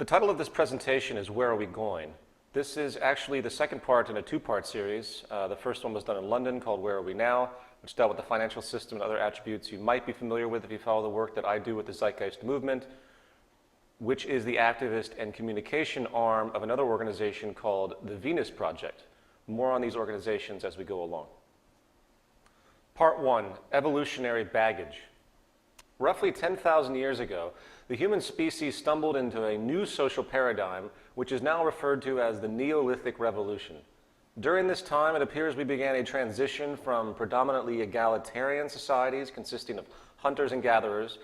The title of this presentation is Where Are We Going? This is actually the second part in a two-part series. The first one was done in London called Where Are We Now?, which dealt with the financial system and other attributes you might be familiar with if you follow the work that I do with the Zeitgeist Movement, which is the activist and communication arm of another organization called the Venus Project. More on these organizations as we go along. Part 1, Evolutionary Baggage. Roughly 10,000 years ago, the human species stumbled into a new social paradigm, which is now referred to as the Neolithic Revolution. During this time, it appears we began a transition from predominantly egalitarian societies consisting of hunters and gatherers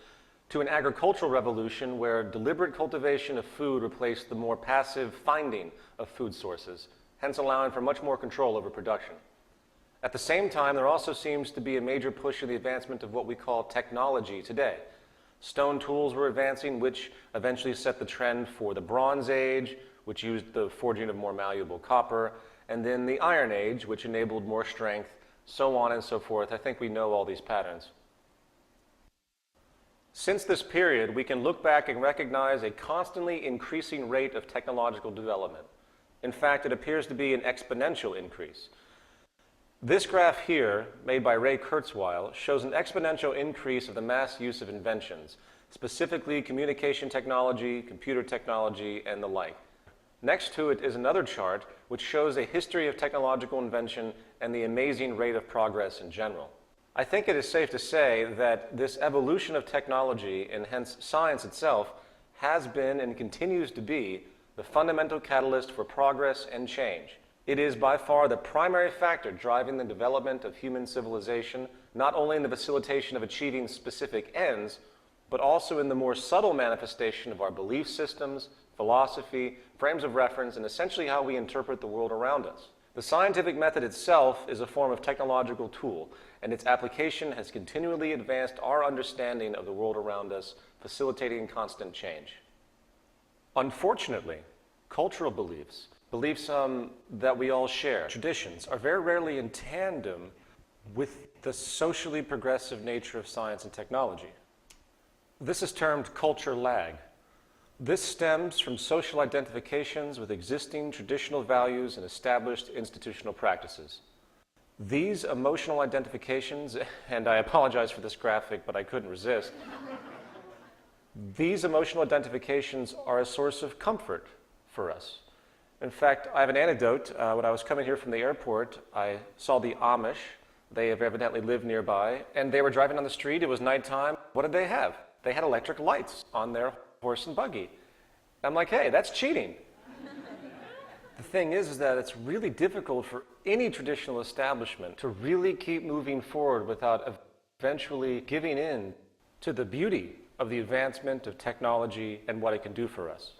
to an agricultural revolution where deliberate cultivation of food replaced the more passive finding of food sources, hence allowing for much more control over production. At the same time, there also seems to be a major push in the advancement of what we call technology today. Stone tools were advancing, which eventually set the trend for the Bronze Age, which used the forging of more malleable copper, and then the Iron Age, which enabled more strength, so on and so forth. I think we know all these patterns. Since this period, we can look back and recognize a constantly increasing rate of technological development. In fact, it appears to be an exponential increase. This graph here, made by Ray Kurzweil, shows an exponential increase of the mass use of inventions, specifically communication technology, computer technology, and the like. Next to it is another chart which shows a history of technological invention and the amazing rate of progress in general. I think it is safe to say that this evolution of technology, and hence science itself, has been and continues to be the fundamental catalyst for progress and change. It is by far the primary factor driving the development of human civilization, not only in the facilitation of achieving specific ends, but also in the more subtle manifestation of our belief systems, philosophy, frames of reference, and essentially how we interpret the world around us. The scientific method itself is a form of technological tool, and its application has continually advanced our understanding of the world around us, facilitating constant change. Unfortunately, cultural beliefs that we all share, traditions, are very rarely in tandem with the socially progressive nature of science and technology. This is termed culture lag. This stems from social identifications with existing traditional values and established institutional practices. These emotional identifications, and I apologize for this graphic, but I couldn't resist, these emotional identifications are a source of comfort for us. In fact, I have an anecdote. When I was coming here from the airport, I saw the Amish. They have evidently lived nearby, and they were driving on the street. It was nighttime. What did they have? They had electric lights on their horse and buggy. I'm like, hey, that's cheating. The thing is that it's really difficult for any traditional establishment to really keep moving forward without eventually giving in to the beauty of the advancement of technology and what it can do for us.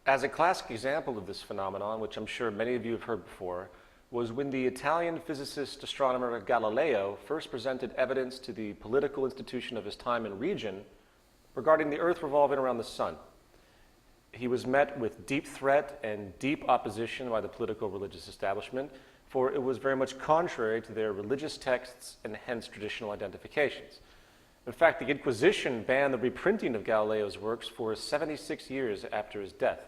As a classic example of this phenomenon, which I'm sure many of you have heard before, was when the Italian physicist astronomer Galileo first presented evidence to the political institution of his time and region regarding the Earth revolving around the sun. He was met with deep threat and deep opposition by the political religious establishment, for it was very much contrary to their religious texts and hence traditional identifications. In fact, the Inquisition banned the reprinting of Galileo's works for 76 years after his death.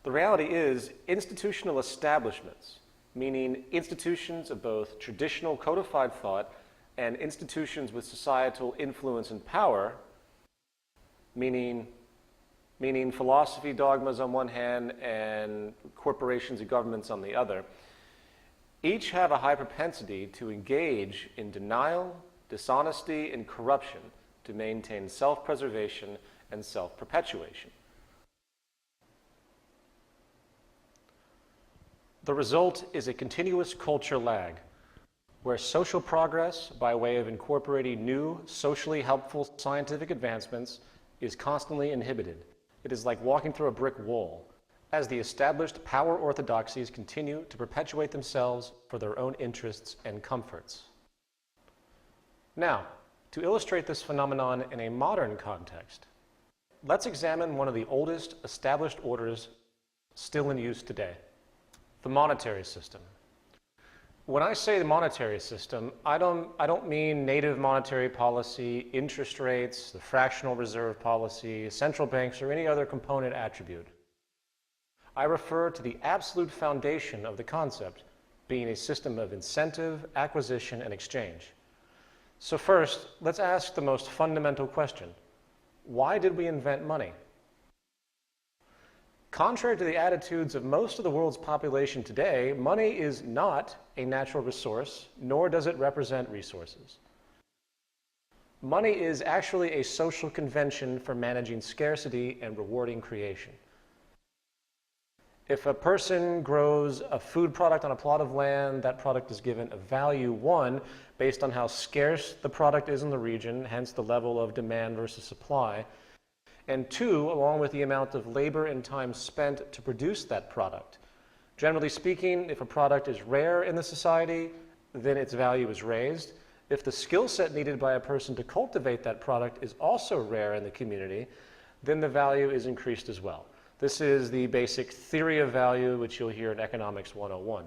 The reality is, institutional establishments, meaning institutions of both traditional codified thought and institutions with societal influence and power, meaning philosophy dogmas on one hand and corporations and governments on the other, each have a high propensity to engage in denial, dishonesty, and corruption to maintain self-preservation and self-perpetuation. The result is a continuous culture lag, where social progress, by way of incorporating new, socially helpful scientific advancements, is constantly inhibited. It is like walking through a brick wall, as the established power orthodoxies continue to perpetuate themselves for their own interests and comforts. Now, to illustrate this phenomenon in a modern context, let's examine one of the oldest established orders still in use today, the monetary system. When I say the monetary system, I don't mean native monetary policy, interest rates, the fractional reserve policy, central banks, or any other component attribute. I refer to the absolute foundation of the concept being a system of incentive, acquisition, and exchange. So first, let's ask the most fundamental question. Why did we invent money? Contrary to the attitudes of most of the world's population today, money is not a natural resource, nor does it represent resources. Money is actually a social convention for managing scarcity and rewarding creation. If a person grows a food product on a plot of land, that product is given a value, one, based on how scarce the product is in the region, hence the level of demand versus supply, and two, along with the amount of labor and time spent to produce that product. Generally speaking, if a product is rare in the society, then its value is raised. If the skill set needed by a person to cultivate that product is also rare in the community, then the value is increased as well. This is the basic theory of value, which you'll hear in Economics 101.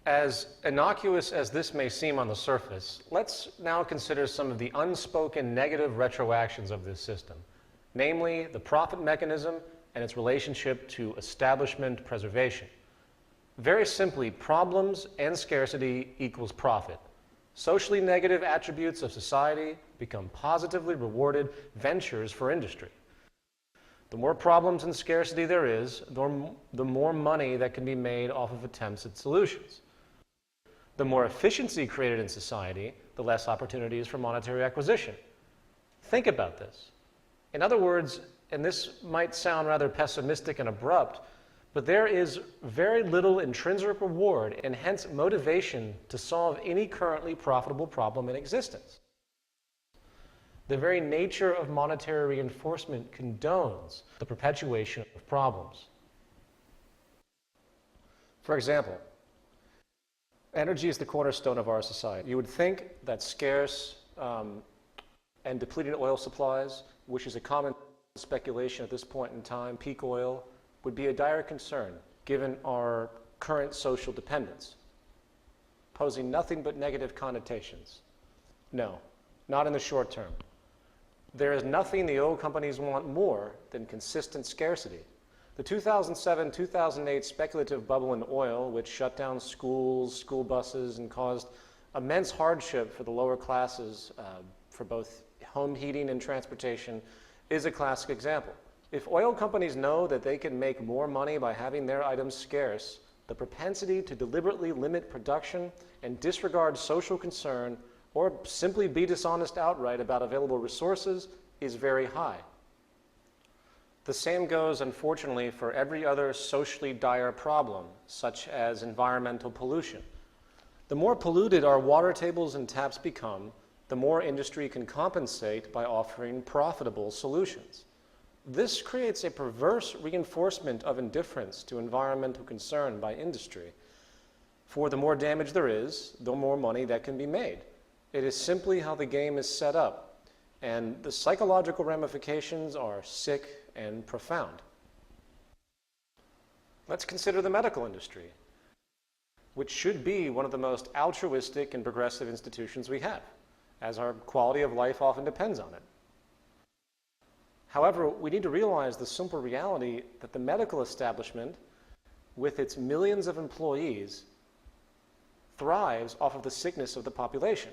As innocuous as this may seem on the surface, let's now consider some of the unspoken negative retroactions of this system, namely the profit mechanism and its relationship to establishment preservation. Very simply, problems and scarcity equals profit. Socially negative attributes of society become positively rewarded ventures for industry. The more problems and scarcity there is, the more money that can be made off of attempts at solutions. The more efficiency created in society, the less opportunities for monetary acquisition. Think about this. In other words, and this might sound rather pessimistic and abrupt, but there is very little intrinsic reward and hence motivation to solve any currently profitable problem in existence. The very nature of monetary reinforcement condones the perpetuation of problems. For example, energy is the cornerstone of our society. You would think that scarce and depleted oil supplies, which is a common speculation at this point in time, peak oil, would be a dire concern given our current social dependence, posing nothing but negative connotations. No, not in the short term. There is nothing the oil companies want more than consistent scarcity. The 2007-2008 speculative bubble in oil, which shut down schools, school buses, and caused immense hardship for the lower classes for both home heating and transportation, is a classic example. If oil companies know that they can make more money by having their items scarce, the propensity to deliberately limit production and disregard social concern or simply be dishonest outright about available resources is very high. The same goes, unfortunately, for every other socially dire problem, such as environmental pollution. The more polluted our water tables and taps become, the more industry can compensate by offering profitable solutions. This creates a perverse reinforcement of indifference to environmental concern by industry. For the more damage there is, the more money that can be made. It is simply how the game is set up, and the psychological ramifications are sick and profound. Let's consider the medical industry, which should be one of the most altruistic and progressive institutions we have, as our quality of life often depends on it. However, we need to realize the simple reality that the medical establishment, with its millions of employees, thrives off of the sickness of the population.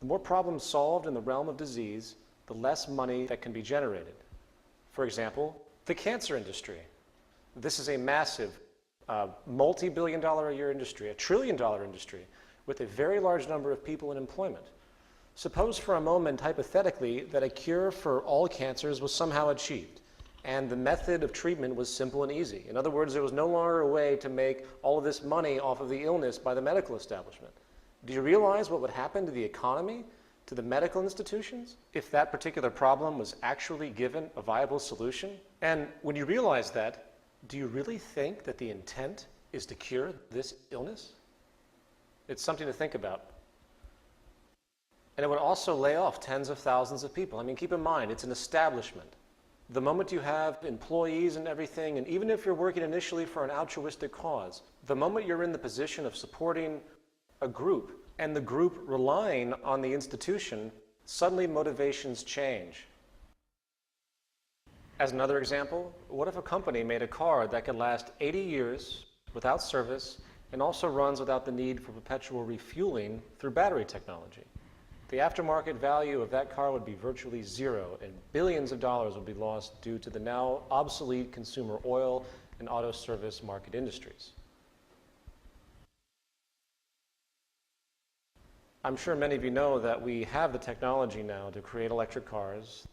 The more problems solved in the realm of disease, the less money that can be generated. For example, the cancer industry. This is a massive, multi-billion-dollar a year industry, a trillion-dollar industry, with a very large number of people in employment. Suppose for a moment, hypothetically, that a cure for all cancers was somehow achieved, and the method of treatment was simple and easy. In other words, there was no longer a way to make all of this money off of the illness by the medical establishment. Do you realize what would happen to the economy, to the medical institutions, if that particular problem was actually given a viable solution? And when you realize that, do you really think that the intent is to cure this illness? It's something to think about. And it would also lay off tens of thousands of people. I mean, keep in mind, it's an establishment. The moment you have employees and everything, and even if you're working initially for an altruistic cause, the moment you're in the position of supporting a group and the group relying on the institution, suddenly motivations change. As another example, what if a company made a car that could last 80 years without service and also runs without the need for perpetual refueling through battery technology? The aftermarket value of that car would be virtually zero, and billions of dollars would be lost due to the now obsolete consumer oil and auto service market industries. I'm sure many of you know that we have the technology now to create electric cars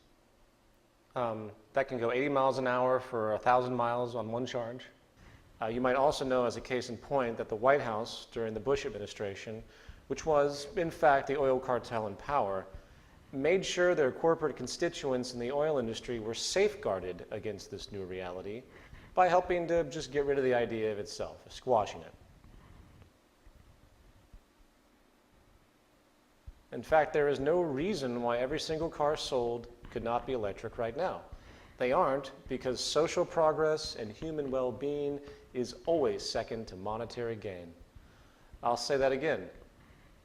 that can go 80 miles an hour for 1,000 miles on one charge. You might also know, as a case in point, that the White House during the Bush administration, which was in fact the oil cartel in power, made sure their corporate constituents in the oil industry were safeguarded against this new reality by helping to just get rid of the idea of itself, squashing it. In fact, there is no reason why every single car sold could not be electric right now. They aren't, because social progress and human well-being is always second to monetary gain. I'll say that again.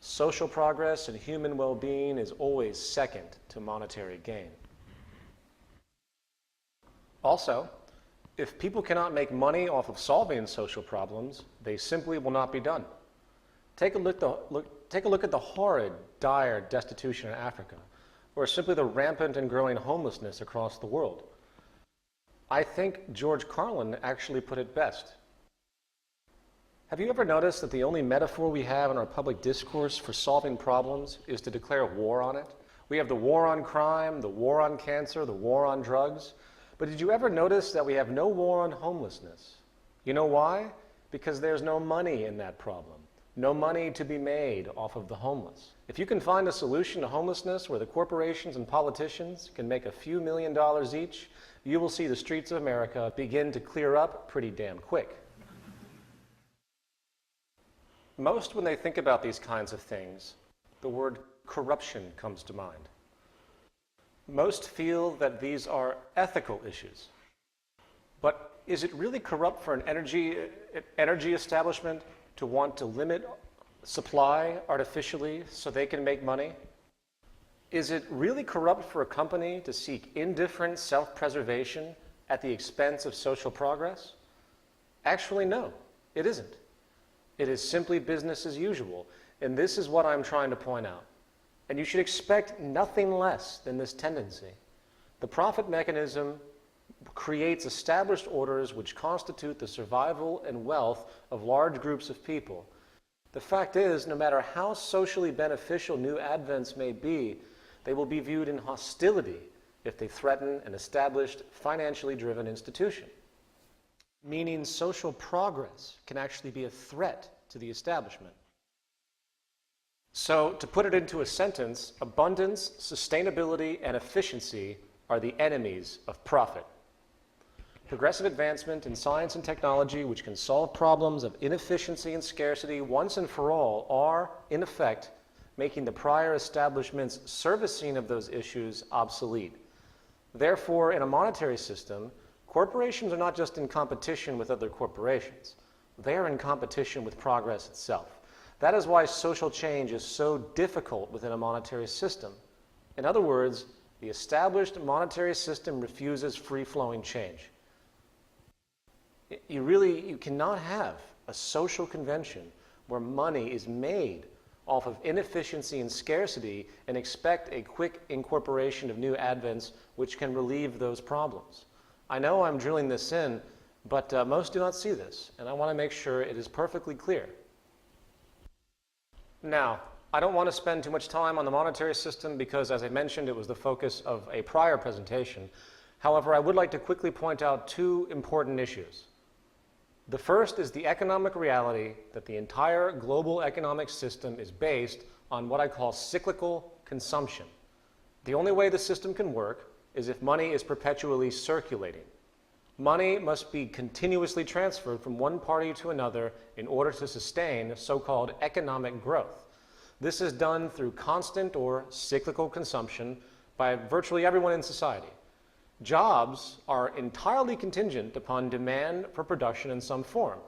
Social progress and human well-being is always second to monetary gain. Also, if people cannot make money off of solving social problems, they simply will not be done. Take a look at the horrid, dire destitution in Africa, or simply the rampant and growing homelessness across the world. I think George Carlin actually put it best. Have you ever noticed that the only metaphor we have in our public discourse for solving problems is to declare war on it? We have the war on crime, the war on cancer, the war on drugs. But did you ever notice that we have no war on homelessness? You know why? Because there's no money in that problem. No money to be made off of the homeless. If you can find a solution to homelessness where the corporations and politicians can make a few $1 million each, you will see the streets of America begin to clear up pretty damn quick. Most, when they think about these kinds of things, the word corruption comes to mind. Most feel that these are ethical issues. But is it really corrupt for an energy establishment to want to limit supply artificially so they can make money? Is it really corrupt for a company to seek indifferent self-preservation at the expense of social progress? Actually, no, it isn't. It is simply business as usual, and this is what I'm trying to point out. And you should expect nothing less than this tendency. The profit mechanism creates established orders which constitute the survival and wealth of large groups of people. The fact is, no matter how socially beneficial new advents may be, they will be viewed in hostility if they threaten an established, financially driven institution. Meaning social progress can actually be a threat to the establishment. So, to put it into a sentence, abundance, sustainability, and efficiency are the enemies of profit. Progressive advancement in science and technology which can solve problems of inefficiency and scarcity once and for all are, in effect, making the prior establishment's servicing of those issues obsolete. Therefore, in a monetary system, corporations are not just in competition with other corporations. They are in competition with progress itself. That is why social change is so difficult within a monetary system. In other words, the established monetary system refuses free-flowing change. You cannot have a social convention where money is made off of inefficiency and scarcity and expect a quick incorporation of new advents which can relieve those problems. I know I'm drilling this in, but most do not see this, and I want to make sure it is perfectly clear. Now, I don't want to spend too much time on the monetary system because, as I mentioned, it was the focus of a prior presentation. However, I would like to quickly point out two important issues. The first is the economic reality that the entire global economic system is based on what I call cyclical consumption. The only way the system can work is if money is perpetually circulating. Money must be continuously transferred from one party to another in order to sustain so-called economic growth. This is done through constant or cyclical consumption by virtually everyone in society. Jobs are entirely contingent upon demand for production in some form.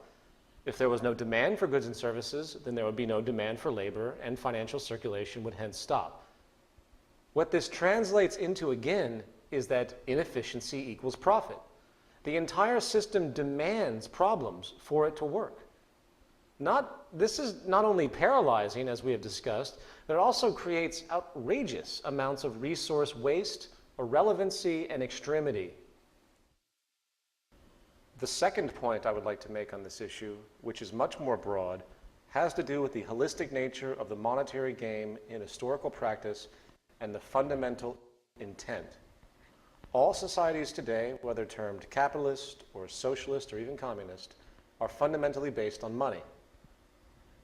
If there was no demand for goods and services, then there would be no demand for labor, and financial circulation would hence stop. What this translates into, again, is that inefficiency equals profit. The entire system demands problems for it to work. This is not only paralyzing, as we have discussed, but it also creates outrageous amounts of resource waste, irrelevancy, and extremity. The second point I would like to make on this issue, which is much more broad, has to do with the holistic nature of the monetary game in historical practice and the fundamental intent. All societies today, whether termed capitalist or socialist or even communist, are fundamentally based on money.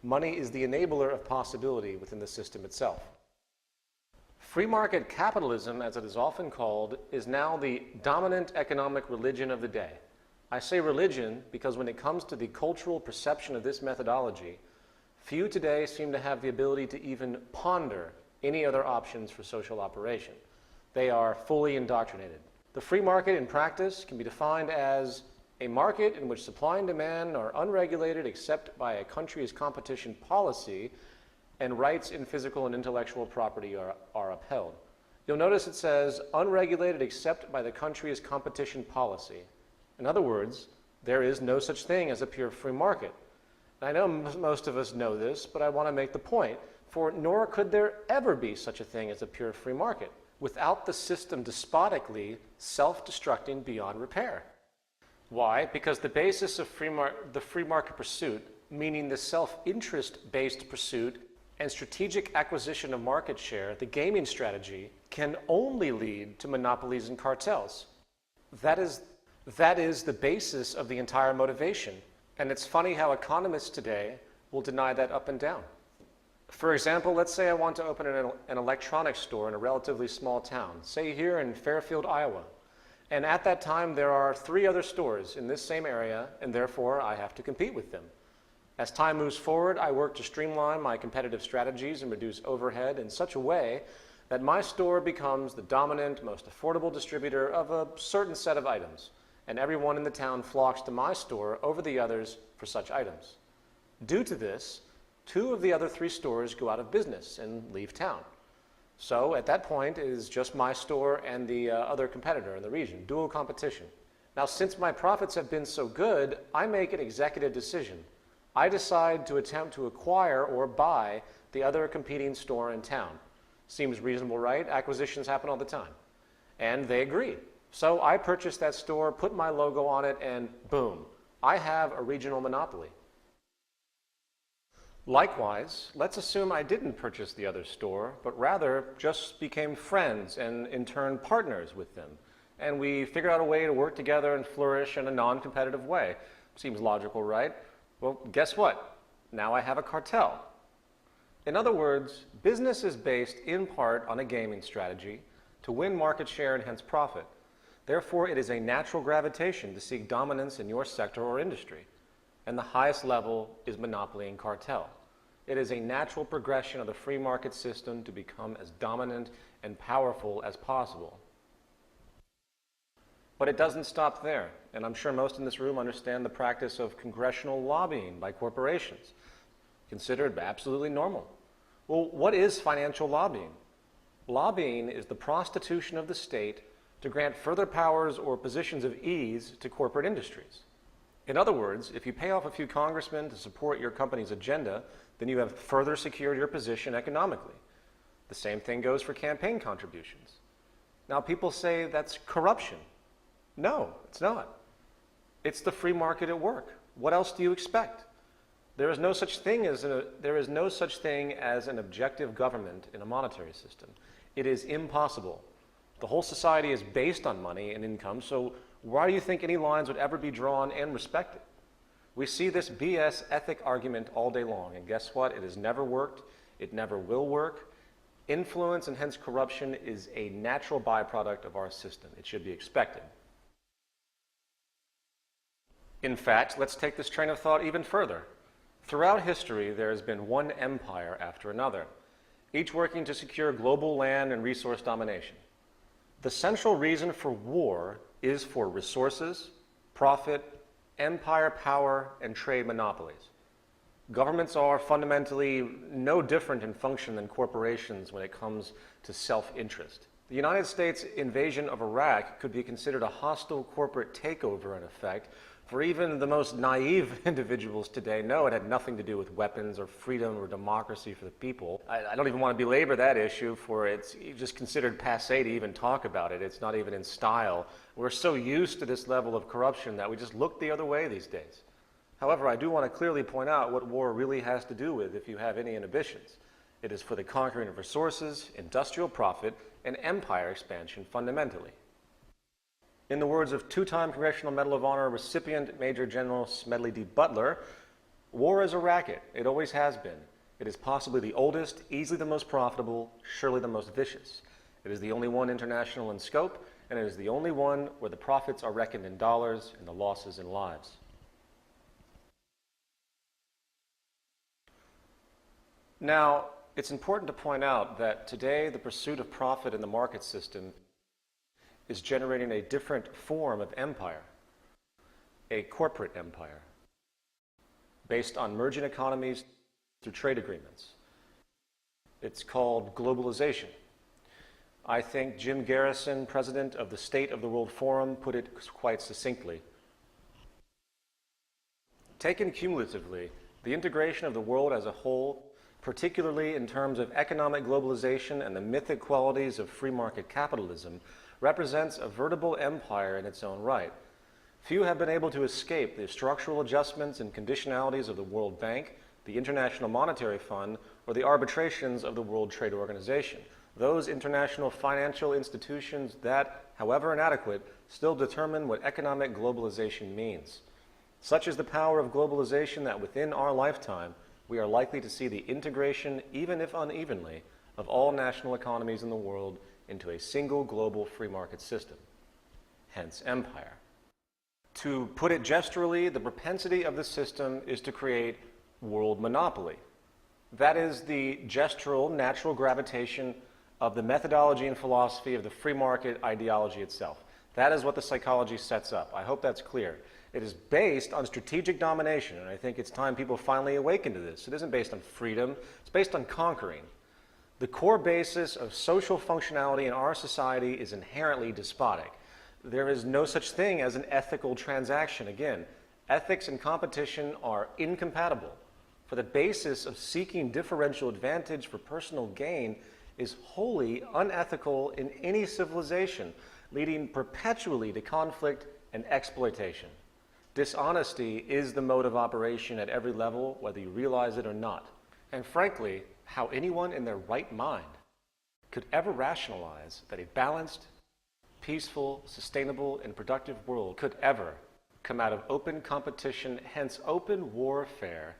Money is the enabler of possibility within the system itself. Free market capitalism, as it is often called, is now the dominant economic religion of the day. I say religion because when it comes to the cultural perception of this methodology, few today seem to have the ability to even ponder any other options for social operation. They are fully indoctrinated. The free market in practice can be defined as a market in which supply and demand are unregulated except by a country's competition policy, and rights in physical and intellectual property are upheld. You'll notice it says unregulated except by the country's competition policy. In other words, there is no such thing as a pure free market. And I know most of us know this, but I want to make the point, for nor could there ever be such a thing as a pure free market without the system despotically self-destructing beyond repair. Why? Because the basis of the free market pursuit, meaning the self-interest-based pursuit and strategic acquisition of market share, the gaming strategy, can only lead to monopolies and cartels. That is the basis of the entire motivation. And it's funny how economists today will deny that up and down. For example, let's say I want to open an electronics store in a relatively small town, say here in Fairfield, Iowa. And at that time, there are 3 other stores in this same area, and therefore I have to compete with them. As time moves forward, I work to streamline my competitive strategies and reduce overhead in such a way that my store becomes the dominant, most affordable distributor of a certain set of items, and everyone in the town flocks to my store over the others for such items. Due to this, 2 of the other 3 stores go out of business and leave town. So at that point, it is just my store and the other competitor in the region, dual competition. Now, since my profits have been so good, I make an executive decision. I decide to attempt to acquire or buy the other competing store in town. Seems reasonable, right? Acquisitions happen all the time. And they agree. So I purchase that store, put my logo on it, and boom, I have a regional monopoly. Likewise, let's assume I didn't purchase the other store, but rather just became friends and in turn partners with them. And we figured out a way to work together and flourish in a non-competitive way. Seems logical, right? Well, guess what? Now I have a cartel. In other words, business is based in part on a gaming strategy to win market share and hence profit. Therefore, it is a natural gravitation to seek dominance in your sector or industry. And the highest level is monopoly and cartel. It is a natural progression of the free market system to become as dominant and powerful as possible. But it doesn't stop there, and I'm sure most in this room understand the practice of congressional lobbying by corporations, considered absolutely normal. Well, what is financial lobbying? Lobbying is the prostitution of the state to grant further powers or positions of ease to corporate industries. In other words, if you pay off a few congressmen to support your company's agenda, then you have further secured your position economically. The same thing goes for campaign contributions. Now, people say that's corruption. No, it's not. It's the free market at work. What else do you expect? There is no such thing as an objective government in a monetary system. It is impossible. The whole society is based on money and income, so why do you think any lines would ever be drawn and respected? We see this BS ethic argument all day long, and guess what? It has never worked. It never will work. Influence and hence corruption is a natural byproduct of our system. It should be expected. In fact, let's take this train of thought even further. Throughout history, there has been one empire after another, each working to secure global land and resource domination. The central reason for war is for resources, profit, empire power, and trade monopolies. Governments are fundamentally no different in function than corporations when it comes to self-interest. The United States invasion of Iraq could be considered a hostile corporate takeover, in effect, for even the most naive individuals today know it had nothing to do with weapons or freedom or democracy for the people. I don't even want to belabor that issue, for it's just considered passé to even talk about it. It's not even in style. We're so used to this level of corruption that we just look the other way these days. However, I do want to clearly point out what war really has to do with if you have any inhibitions. It is for the conquering of resources, industrial profit, and empire expansion fundamentally. In the words of two-time Congressional Medal of Honor recipient Major General Smedley D. Butler, war is a racket. It always has been. It is possibly the oldest, easily the most profitable, surely the most vicious. It is the only one international in scope, and it is the only one where the profits are reckoned in dollars and the losses in lives. Now, it's important to point out that today the pursuit of profit in the market system is generating a different form of empire, a corporate empire, based on merging economies through trade agreements. It's called globalization. I think Jim Garrison, president of the State of the World Forum, put it quite succinctly. Taken cumulatively, the integration of the world as a whole, particularly in terms of economic globalization and the mythic qualities of free market capitalism, represents a veritable empire in its own right. Few have been able to escape the structural adjustments and conditionalities of the World Bank, the International Monetary Fund, or the arbitrations of the World Trade Organization. Those international financial institutions that, however inadequate, still determine what economic globalization means. Such is the power of globalization that within our lifetime, we are likely to see the integration, even if unevenly, of all national economies in the world into a single global free market system, hence empire. To put it gesturally, the propensity of the system is to create world monopoly. That is the gestural natural gravitation of the methodology and philosophy of the free market ideology itself. That is what the psychology sets up. I hope that's clear. It is based on strategic domination, and I think it's time people finally awaken to this. It isn't based on freedom, it's based on conquering. The core basis of social functionality in our society is inherently despotic. There is no such thing as an ethical transaction. Again, ethics and competition are incompatible. For the basis of seeking differential advantage for personal gain is wholly unethical in any civilization, leading perpetually to conflict and exploitation. Dishonesty is the mode of operation at every level, whether you realize it or not. And frankly, how anyone in their right mind could ever rationalize that a balanced, peaceful, sustainable, and productive world could ever come out of open competition, hence open warfare,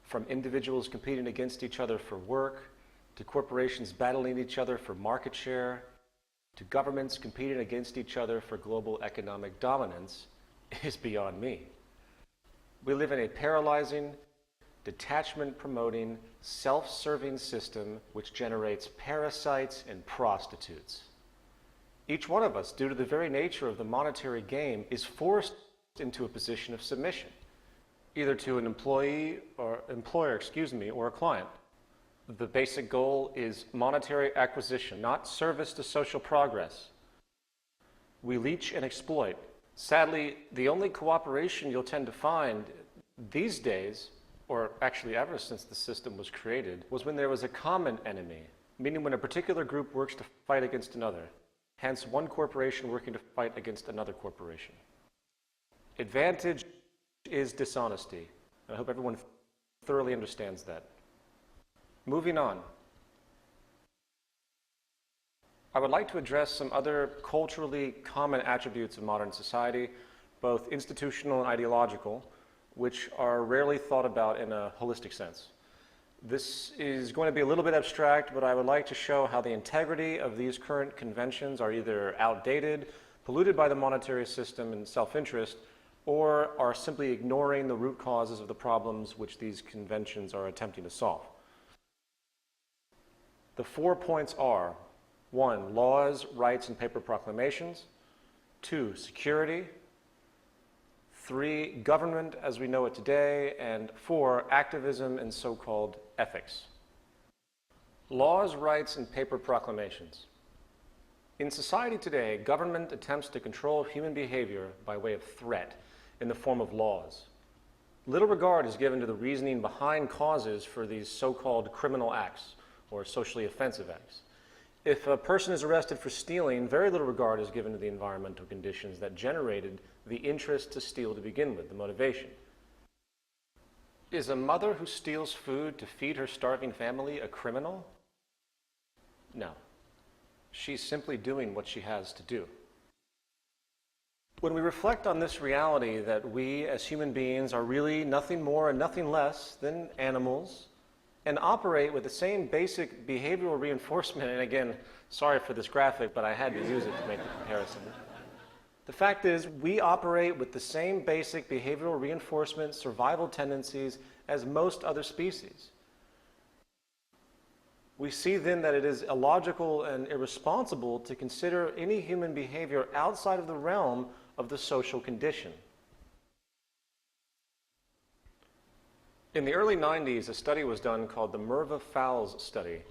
from individuals competing against each other for work, to corporations battling each other for market share, to governments competing against each other for global economic dominance, is beyond me. We live in a paralyzing, detachment-promoting, self-serving system which generates parasites and prostitutes. Each one of us, due to the very nature of the monetary game, is forced into a position of submission, either to an employer, or a client. The basic goal is monetary acquisition, not service to social progress. We leech and exploit. Sadly, the only cooperation you'll tend to find these days, or actually ever since the system was created, was when there was a common enemy, meaning when a particular group works to fight against another, hence one corporation working to fight against another corporation. Advantage is dishonesty. I hope everyone thoroughly understands that. Moving on. I would like to address some other culturally common attributes of modern society, both institutional and ideological, which are rarely thought about in a holistic sense. This is going to be a little bit abstract, but I would like to show how the integrity of these current conventions are either outdated, polluted by the monetary system and self-interest, or are simply ignoring the root causes of the problems which these conventions are attempting to solve. The 4 points are: 1, laws, rights, and paper proclamations. 2, security. 3, government as we know it today. And 4, activism and so-called ethics. Laws, rights, and paper proclamations. In society today, government attempts to control human behavior by way of threat in the form of laws. Little regard is given to the reasoning behind causes for these so-called criminal acts or socially offensive acts. If a person is arrested for stealing, very little regard is given to the environmental conditions that generated the interest to steal to begin with, the motivation. Is a mother who steals food to feed her starving family a criminal? No. She's simply doing what she has to do. When we reflect on this reality that we as human beings are really nothing more and nothing less than animals and operate with the same basic behavioral reinforcement, and again, sorry for this graphic, but I had to use it to make the comparison. The fact is, we operate with the same basic behavioral reinforcement survival tendencies as most other species. We see then that it is illogical and irresponsible to consider any human behavior outside of the realm of the social condition. In the early 90s, a study was done called the Merva-Fowles study,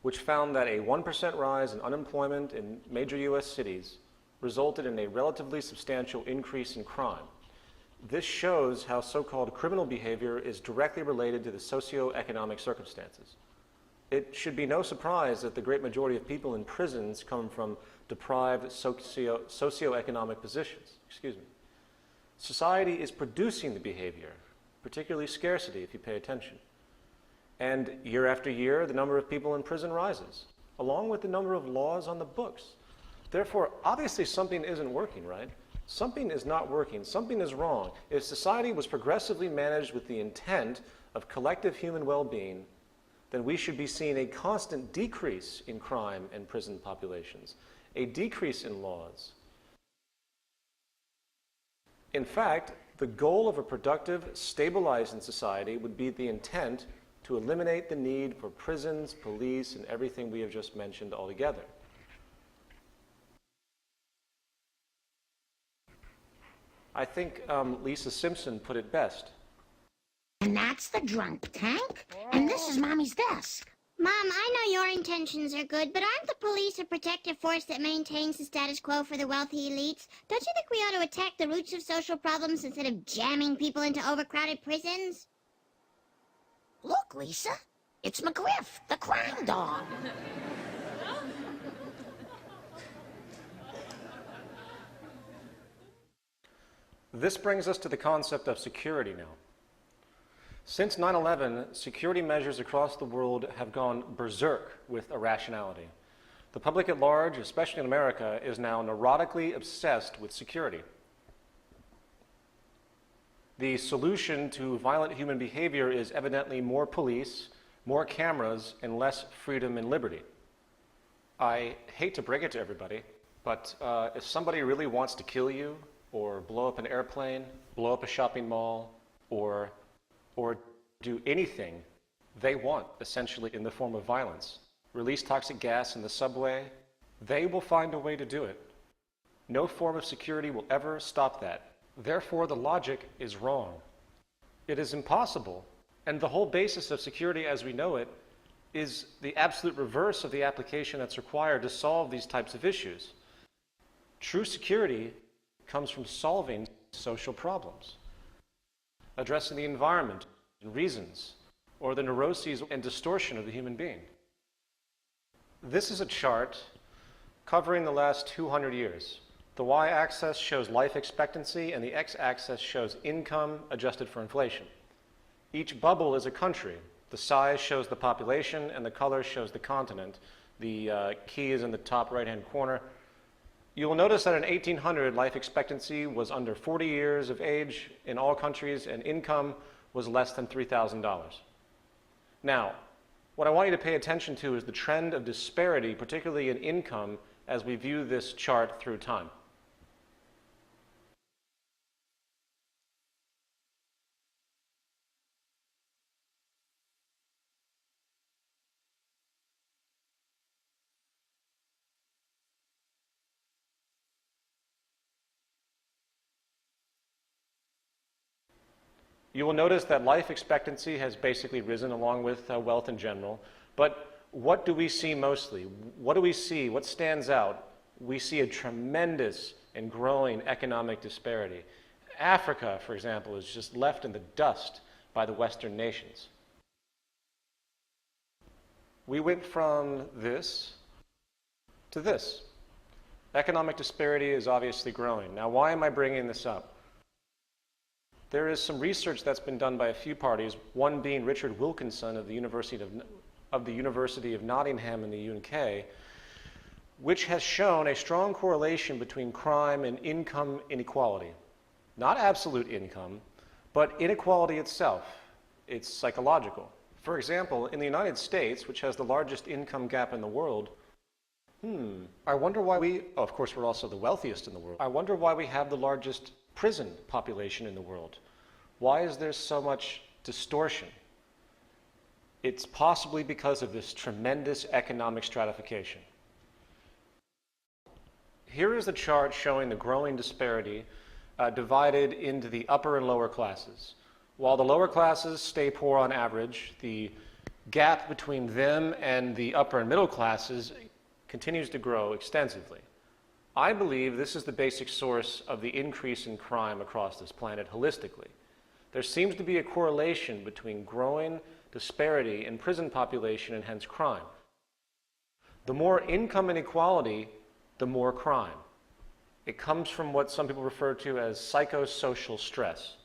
which found that a 1% rise in unemployment in major US cities resulted in a relatively substantial increase in crime. This shows how so-called criminal behavior is directly related to the socioeconomic circumstances. It should be no surprise that the great majority of people in prisons come from deprived socioeconomic positions. Society is producing the behavior, particularly scarcity if you pay attention. And year after year, the number of people in prison rises, along with the number of laws on the books. Therefore, obviously something isn't working, right? Something is not working. Something is wrong. If society was progressively managed with the intent of collective human well-being, then we should be seeing a constant decrease in crime and prison populations, a decrease in laws. In fact, the goal of a productive, stabilizing society would be the intent to eliminate the need for prisons, police, and everything we have just mentioned altogether. I think Lisa Simpson put it best. And that's the drunk tank? And this is Mommy's desk. Mom, I know your intentions are good, but aren't the police a protective force that maintains the status quo for the wealthy elites? Don't you think we ought to attack the roots of social problems instead of jamming people into overcrowded prisons? Look, Lisa. It's McGriff, the crime dog. This brings us to the concept of security now. Since 9/11, security measures across the world have gone berserk with irrationality. The public at large, especially in America, is now neurotically obsessed with security. The solution to violent human behavior is evidently more police, more cameras, and less freedom and liberty. I hate to break it to everybody, but if somebody really wants to kill you, or blow up an airplane, blow up a shopping mall, or do anything they want, essentially in the form of violence, release toxic gas in the subway, they will find a way to do it. No form of security will ever stop that. Therefore, the logic is wrong. It is impossible, and the whole basis of security as we know it is the absolute reverse of the application that's required to solve these types of issues. True security comes from solving social problems, addressing the environment and reasons, or the neuroses and distortion of the human being. This is a chart covering the last 200 years. The y-axis shows life expectancy, and the x-axis shows income adjusted for inflation. Each bubble is a country. The size shows the population, and the color shows the continent. The key is in the top right-hand corner. You will notice that in 1800, life expectancy was under 40 years of age in all countries, and income was less than $3,000. Now, what I want you to pay attention to is the trend of disparity, particularly in income, as we view this chart through time. You will notice that life expectancy has basically risen along with wealth in general. But what do we see mostly? What do we see? What stands out? We see a tremendous and growing economic disparity. Africa, for example, is just left in the dust by the Western nations. We went from this to this. Economic disparity is obviously growing. Now, why am I bringing this up? There is some research that's been done by a few parties, one being Richard Wilkinson of the University of Nottingham in the UK, which has shown a strong correlation between crime and income inequality. Not absolute income, but inequality itself. It's psychological. For example, in the United States, which has the largest income gap in the world, I wonder why of course we're also the wealthiest in the world. I wonder why we have the largest prison population in the world. Why is there so much distortion? It's possibly because of this tremendous economic stratification. Here is a chart showing the growing disparity divided into the upper and lower classes. While the lower classes stay poor on average, the gap between them and the upper and middle classes continues to grow extensively. I believe this is the basic source of the increase in crime across this planet holistically. There seems to be a correlation between growing disparity in prison population and hence crime. The more income inequality, the more crime. It comes from what some people refer to as psychosocial stress.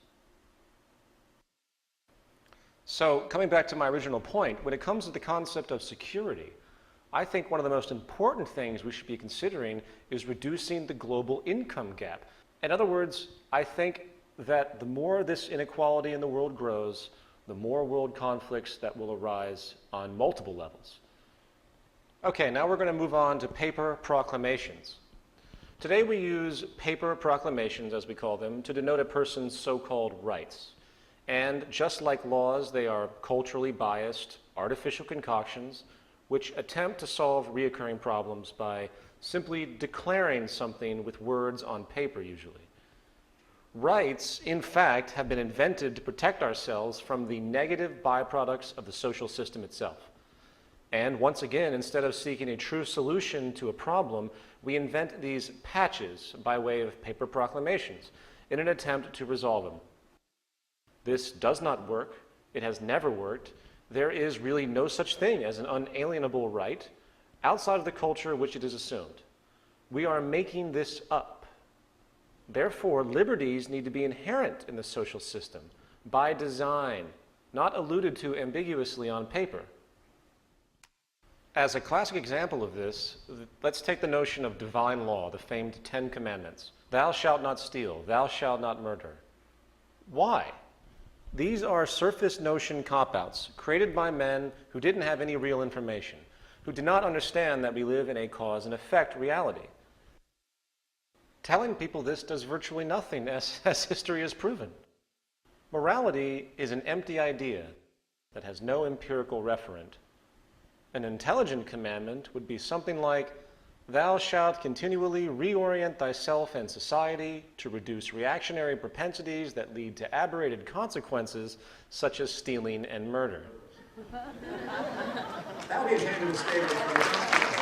So, coming back to my original point, when it comes to the concept of security, I think one of the most important things we should be considering is reducing the global income gap. In other words, I think that the more this inequality in the world grows, the more world conflicts that will arise on multiple levels. Okay, now we're going to move on to paper proclamations. Today we use paper proclamations, as we call them, to denote a person's so-called rights. And just like laws, they are culturally biased, artificial concoctions, which attempt to solve reoccurring problems by simply declaring something with words on paper usually. Rights, in fact, have been invented to protect ourselves from the negative byproducts of the social system itself. And once again, instead of seeking a true solution to a problem, we invent these patches by way of paper proclamations in an attempt to resolve them. This does not work. It has never worked. There is really no such thing as an unalienable right outside of the culture in which it is assumed. We are making this up. Therefore, liberties need to be inherent in the social system by design, not alluded to ambiguously on paper. As a classic example of this, let's take the notion of divine law, the famed 10 Commandments. Thou shalt not steal, thou shalt not murder. Why? These are surface notion cop-outs created by men who didn't have any real information, who did not understand that we live in a cause and effect reality. Telling people this does virtually nothing, as history has proven. Morality is an empty idea that has no empirical referent. An intelligent commandment would be something like, thou shalt continually reorient thyself and society to reduce reactionary propensities that lead to aberrated consequences such as stealing and murder. That would be a genuine statement from the Constitution.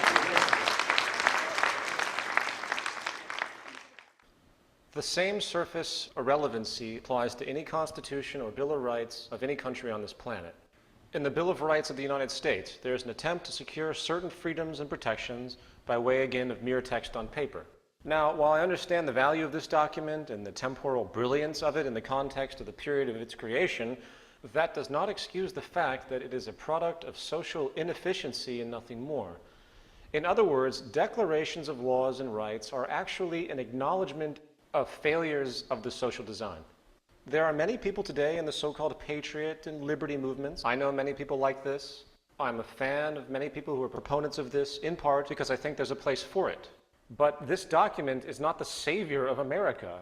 The same surface irrelevancy applies to any constitution or Bill of Rights of any country on this planet. In the Bill of Rights of the United States, there is an attempt to secure certain freedoms and protections by way, again, of mere text on paper. Now, while I understand the value of this document and the temporal brilliance of it in the context of the period of its creation, that does not excuse the fact that it is a product of social inefficiency and nothing more. In other words, declarations of laws and rights are actually an acknowledgement of failures of the social design. There are many people today in the so-called patriot and liberty movements. I know many people like this. I'm a fan of many people who are proponents of this, in part because I think there's a place for it. But this document is not the savior of America.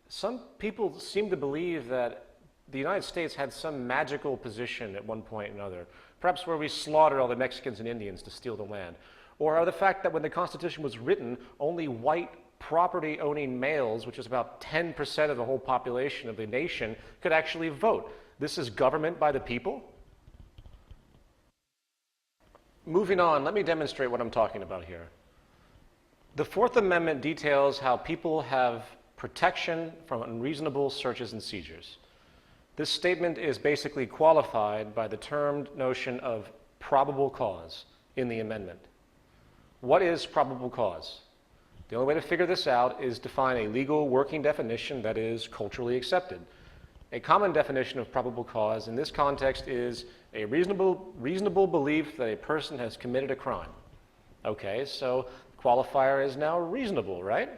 Some people seem to believe that the United States had some magical position at one point or another, perhaps where we slaughtered all the Mexicans and Indians to steal the land, or the fact that when the Constitution was written, only white property-owning males, which is about 10% of the whole population of the nation, could actually vote. This is government by the people. Moving on, let me demonstrate what I'm talking about here. The Fourth Amendment details how people have protection from unreasonable searches and seizures. This statement is basically qualified by the termed notion of probable cause in the amendment. What is probable cause? The only way to figure this out is to find a legal working definition that is culturally accepted. A common definition of probable cause in this context is a reasonable belief that a person has committed a crime. Okay, so qualifier is now reasonable, right?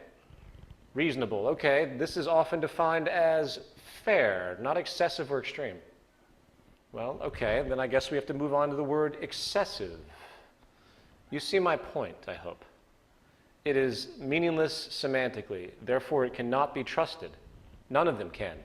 Reasonable, okay, this is often defined as fair, not excessive or extreme. Well, okay, then I guess we have to move on to the word excessive. You see my point, I hope. It is meaningless semantically, therefore it cannot be trusted. None of them can.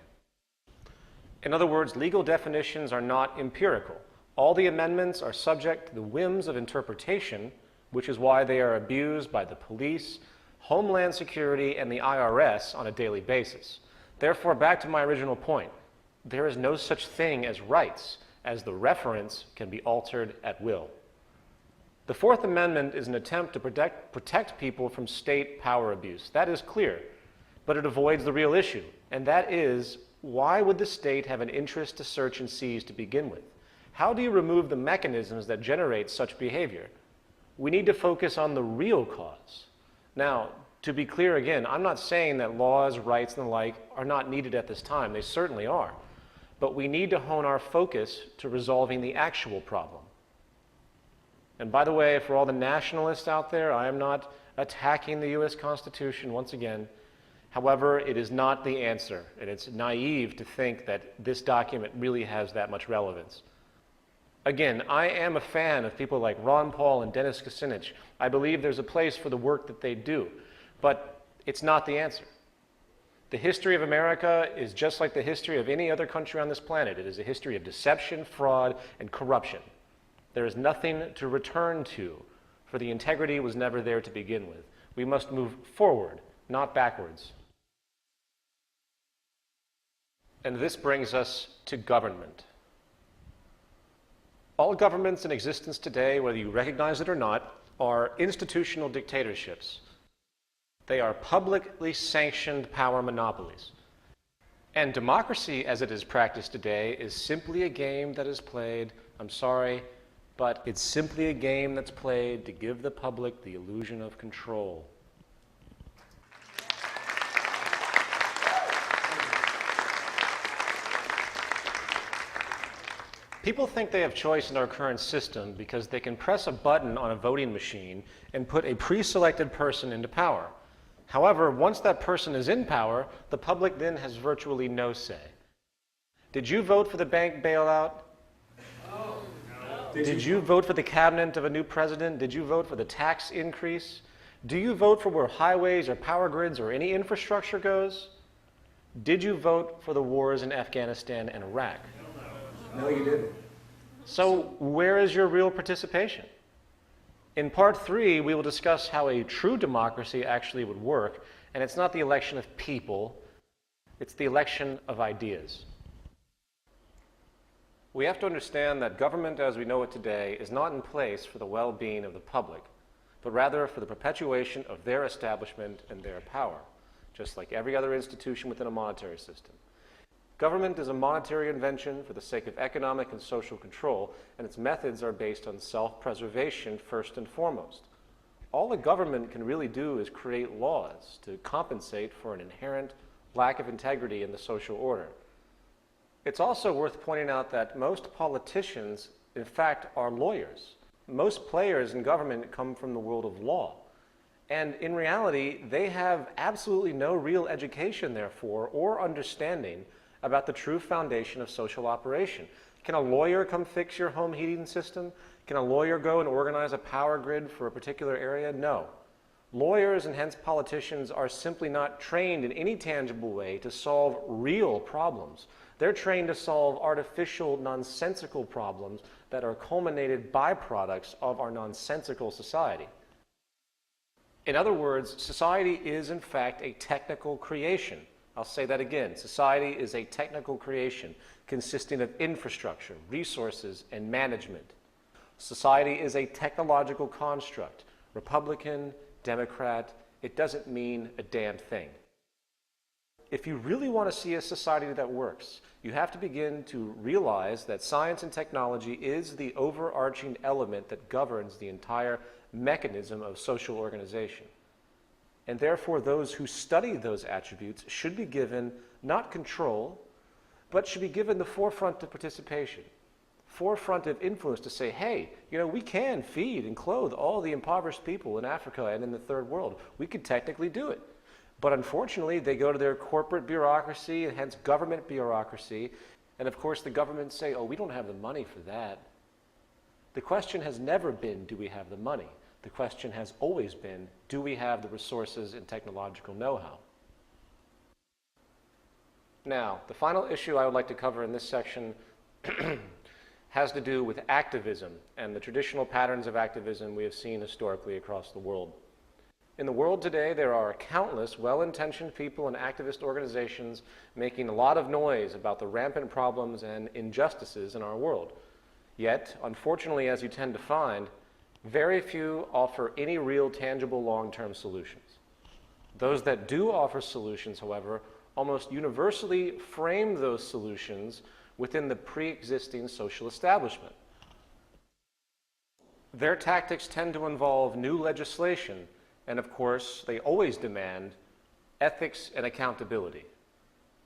In other words, legal definitions are not empirical. All the amendments are subject to the whims of interpretation, which is why they are abused by the police, Homeland Security, and the IRS on a daily basis. Therefore, back to my original point, there is no such thing as rights, as the reference can be altered at will. The Fourth Amendment is an attempt to protect people from state power abuse. That is clear, but it avoids the real issue, and that is, why would the state have an interest to search and seize to begin with? How do you remove the mechanisms that generate such behavior? We need to focus on the real cause. Now, to be clear again, I'm not saying that laws, rights, and the like are not needed at this time. They certainly are. But we need to hone our focus to resolving the actual problem. And by the way, for all the nationalists out there, I am not attacking the U.S. Constitution once again. However, it is not the answer, and it's naive to think that this document really has that much relevance. Again, I am a fan of people like Ron Paul and Dennis Kucinich. I believe there's a place for the work that they do, but it's not the answer. The history of America is just like the history of any other country on this planet. It is a history of deception, fraud, and corruption. There is nothing to return to, for the integrity was never there to begin with. We must move forward, not backwards. And this brings us to government. All governments in existence today, whether you recognize it or not, are institutional dictatorships. They are publicly sanctioned power monopolies. And democracy, as it is practiced today, is simply a game that is played, I'm sorry, but it's simply a game that's played to give the public the illusion of control. People think they have choice in our current system because they can press a button on a voting machine and put a pre-selected person into power. However, once that person is in power, the public then has virtually no say. Did you vote for the bank bailout? No. Did you vote for the cabinet of a new president? Did you vote for the tax increase? Do you vote for where highways or power grids or any infrastructure goes? Did you vote for the wars in Afghanistan and Iraq? No, you didn't. So where is your real participation? In part 3, we will discuss how a true democracy actually would work, and it's not the election of people, it's the election of ideas. We have to understand that government as we know it today is not in place for the well-being of the public, but rather for the perpetuation of their establishment and their power, just like every other institution within a monetary system. Government is a monetary invention for the sake of economic and social control, and its methods are based on self-preservation first and foremost. All a government can really do is create laws to compensate for an inherent lack of integrity in the social order. It's also worth pointing out that most politicians, in fact, are lawyers. Most players in government come from the world of law. And in reality, they have absolutely no real education, therefore, or understanding about the true foundation of social operation. Can a lawyer come fix your home heating system? Can a lawyer go and organize a power grid for a particular area? No. Lawyers and hence politicians are simply not trained in any tangible way to solve real problems. They're trained to solve artificial, nonsensical problems that are culminated byproducts of our nonsensical society. In other words, society is in fact a technical creation. I'll say that again. Society is a technical creation consisting of infrastructure, resources, and management. Society is a technological construct. Republican, Democrat, it doesn't mean a damn thing. If you really want to see a society that works, you have to begin to realize that science and technology is the overarching element that governs the entire mechanism of social organization. And therefore, those who study those attributes should be given not control, but should be given the forefront of participation, forefront of influence to say, hey, we can feed and clothe all the impoverished people in Africa and in the third world. We could technically do it. But unfortunately, they go to their corporate bureaucracy and hence government bureaucracy. And of course, the governments say, oh, we don't have the money for that. The question has never been, do we have the money? The question has always been, do we have the resources and technological know-how? Now, the final issue I would like to cover in this section has to do with activism and the traditional patterns of activism we have seen historically across the world. In the world today, there are countless well-intentioned people and activist organizations making a lot of noise about the rampant problems and injustices in our world. Yet, unfortunately, as you tend to find, very few offer any real tangible long-term solutions. Those that do offer solutions, however, almost universally frame those solutions within the pre-existing social establishment. Their tactics tend to involve new legislation, and of course, they always demand ethics and accountability.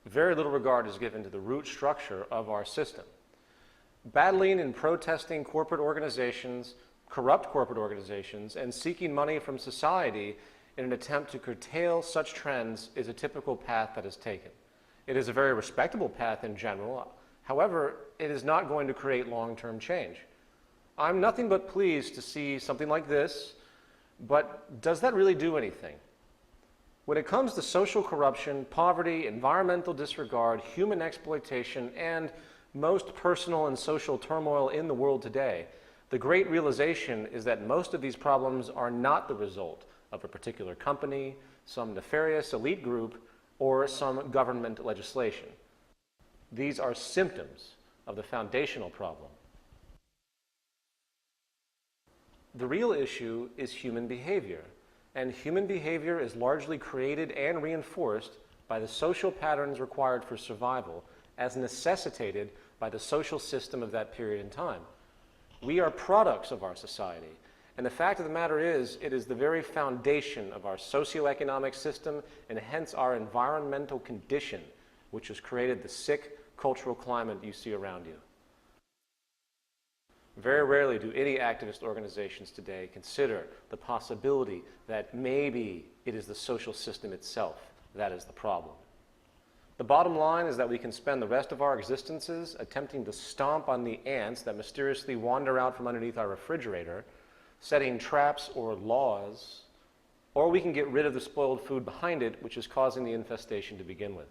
Very little regard is given to the root structure of our system. Battling and protesting corporate organizations, corrupt corporate organizations, and seeking money from society in an attempt to curtail such trends is a typical path that is taken. It is a very respectable path in general. However, it is not going to create long-term change. I'm nothing but pleased to see something like this, but does that really do anything? When it comes to social corruption, poverty, environmental disregard, human exploitation, and most personal and social turmoil in the world today, the great realization is that most of these problems are not the result of a particular company, some nefarious elite group, or some government legislation. These are symptoms of the foundational problem. The real issue is human behavior, and human behavior is largely created and reinforced by the social patterns required for survival as necessitated by the social system of that period in time. We are products of our society, and the fact of the matter is, it is the very foundation of our socioeconomic system and hence our environmental condition which has created the sick cultural climate you see around you. Very rarely do any activist organizations today consider the possibility that maybe it is the social system itself that is the problem. The bottom line is that we can spend the rest of our existences attempting to stomp on the ants that mysteriously wander out from underneath our refrigerator, setting traps or laws, or we can get rid of the spoiled food behind it, which is causing the infestation to begin with.